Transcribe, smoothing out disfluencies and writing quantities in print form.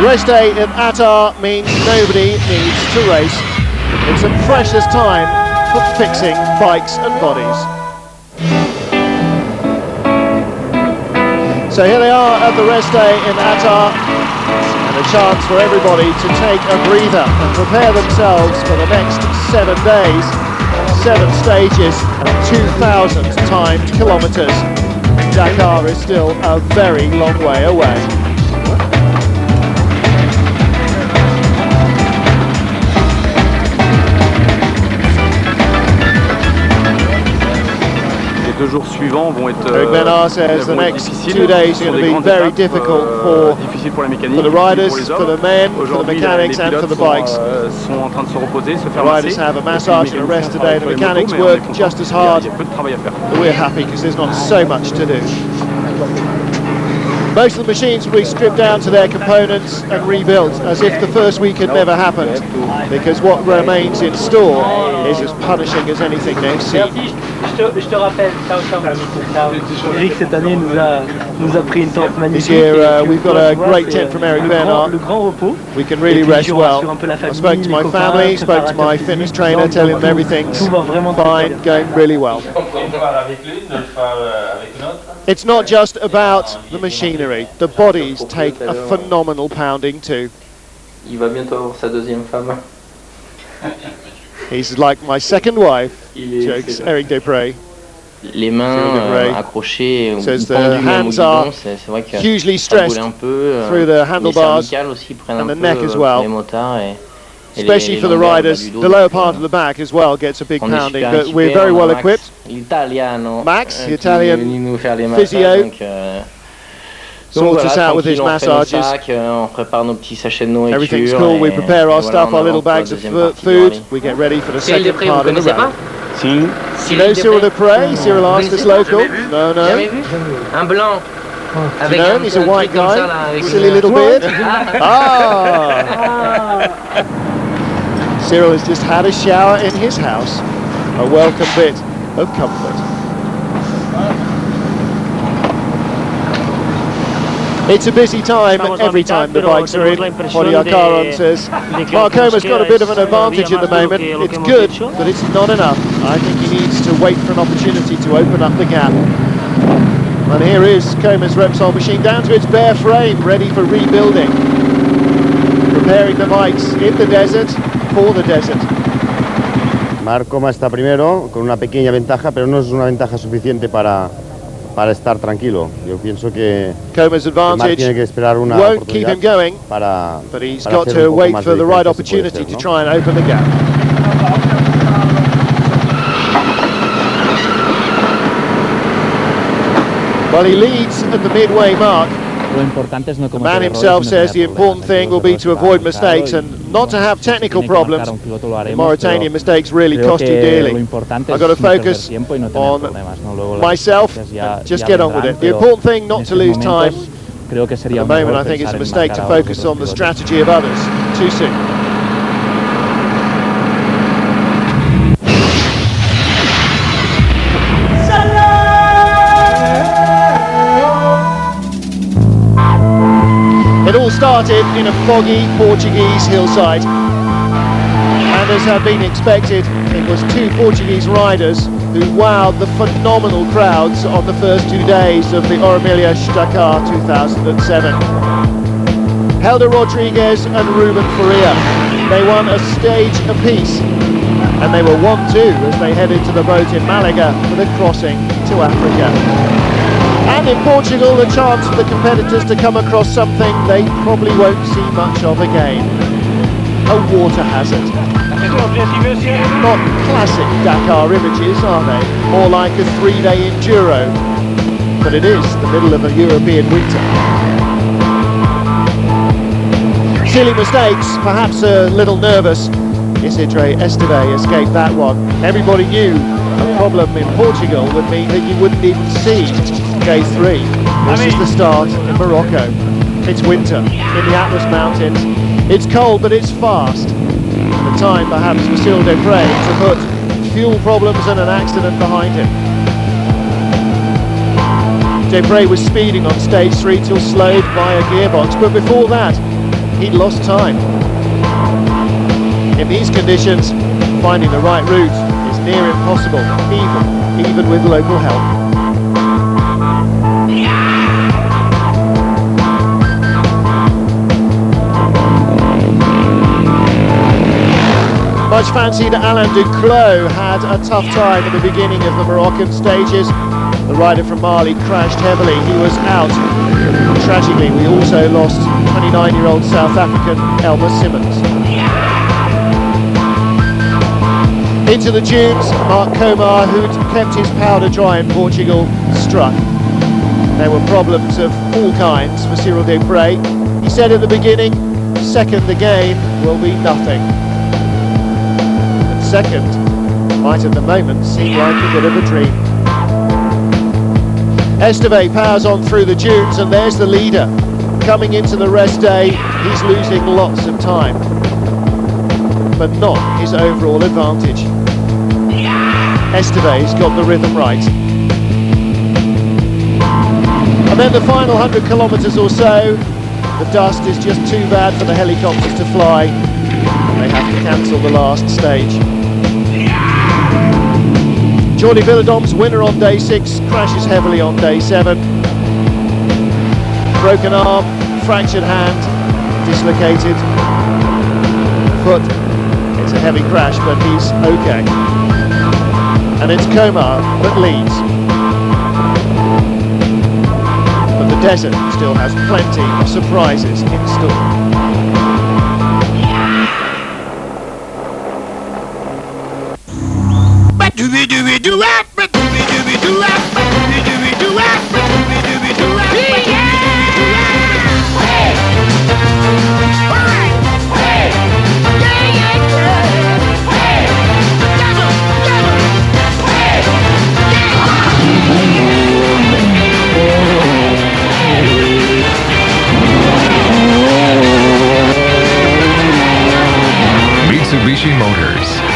race day at Dakar means nobody needs to race. It's a precious time for fixing bikes and bodies. So here they are at the rest day in Dakar, and a chance for everybody to take a breather and prepare themselves for the next 7 days, 7 stages and 2,000 timed kilometres. Dakar is still a very long way away. Les 2 jours suivants vont être Eric Bernard says the next 2 days are going to be very difficult for the riders, for the men, for the mechanics and for the bikes. The riders have a massage and a rest today, the mechanics work just as hard, but we're happy because there's not so much to do. Most of the machines will be stripped down to their components and rebuilt as if the first week had never happened, because what remains in store is as punishing as anything they've seen. This year we've got a great tent from Eric Bernard. We can really rest well. I spoke to my family, spoke to my fitness trainer, telling them everything's fine, going really well. It's not just about the machinery, the bodies take a phenomenal pounding too. Il va bientôt avoir sa deuxième femme. He's like my second wife, jokes Eric Desprez. Les mains accrochées au hands are hugely stressed through the handlebars and the neck as well. Especially for the riders, the lower part of the back as well gets a big pounding, but we're very well equipped. Max, the Italian physio, sorts us out with his massages. Everything's cool, we prepare our stuff, our little bags of food, we get ready for the second part of the rally. You know Cyril Desprez? Cyril asked us local? No, no. Un blanc. You know, he's a white guy, silly little beard. Cyril has just had a shower in his house, a welcome bit of comfort. It's a busy time every time the bikes are in. Modiar Caron says Mark Homer's got a bit of an advantage at the moment. It's good, but it's not enough. I think he needs to wait for an opportunity to open up the gap. And here is Comer's Repsol machine down to its bare frame, ready for rebuilding. Preparing the bikes in the desert, for the desert. Marc Coma está primero, con una pequeña ventaja, pero no es una ventaja suficiente para estar tranquilo. Yo pienso que Comer's advantage tiene que esperar una won't keep him going, but he's got to wait for the right opportunity to try and open the gap. Well, he leads at the midway mark. The man himself says the important thing will be to avoid mistakes and not to have technical problems. In Mauritania, mistakes really cost you dearly. I've got to focus on myself and just get on with it. The important thing, not to lose time. At the moment, I think it's a mistake to focus on the strategy of others too soon. It all started in a foggy Portuguese hillside, and as had been expected, it was 2 Portuguese riders who wowed the phenomenal crowds on the first 2 days of the Dakar 2007. Helder Rodriguez and Ruben Faria. They won a stage apiece, and they were 1-2 as they headed to the boat in Malaga for the crossing to Africa. And in Portugal, the chance for the competitors to come across something they probably won't see much of again. A water hazard. Not classic Dakar images, are they? More like a 3-day enduro. But it is the middle of a European winter. Silly mistakes, perhaps a little nervous. Isidre Esteve escaped that one. Everybody knew a problem in Portugal would mean that you wouldn't even see day 3. This is the start in Morocco. It's winter in the Atlas Mountains. It's cold, but it's fast. And the time perhaps for Cyril Desprez to put fuel problems and an accident behind him. Desprez was speeding on stage 3 till slowed by a gearbox, but before that he'd lost time. In these conditions, finding the right route is near impossible, even with local help. Much fancied Alain Duclos had a tough time at the beginning of the Moroccan stages. The rider from Mali crashed heavily, he was out. Tragically, we also lost 29-year-old South African Elmer Simmons. Into the dunes, Mark Comar, who'd kept his powder dry in Portugal, struck. There were problems of all kinds for Cyril Desprez. He said at the beginning, second again will be nothing. And second might at the moment seem like a bit of a dream. Esteve powers on through the dunes, and there's the leader. Coming into the rest day, he's losing lots of time, but not his overall advantage. Esteve's got the rhythm right. And then the final 100 kilometres or so, the dust is just too bad for the helicopters to fly. They have to cancel the last stage. Jordi Villadom's winner on day 6 crashes heavily on day 7. Broken arm, fractured hand, dislocated foot. It's a heavy crash, but he's okay. And it's Comar that leads. But the desert still has plenty of surprises in store. Mitsubishi Motors.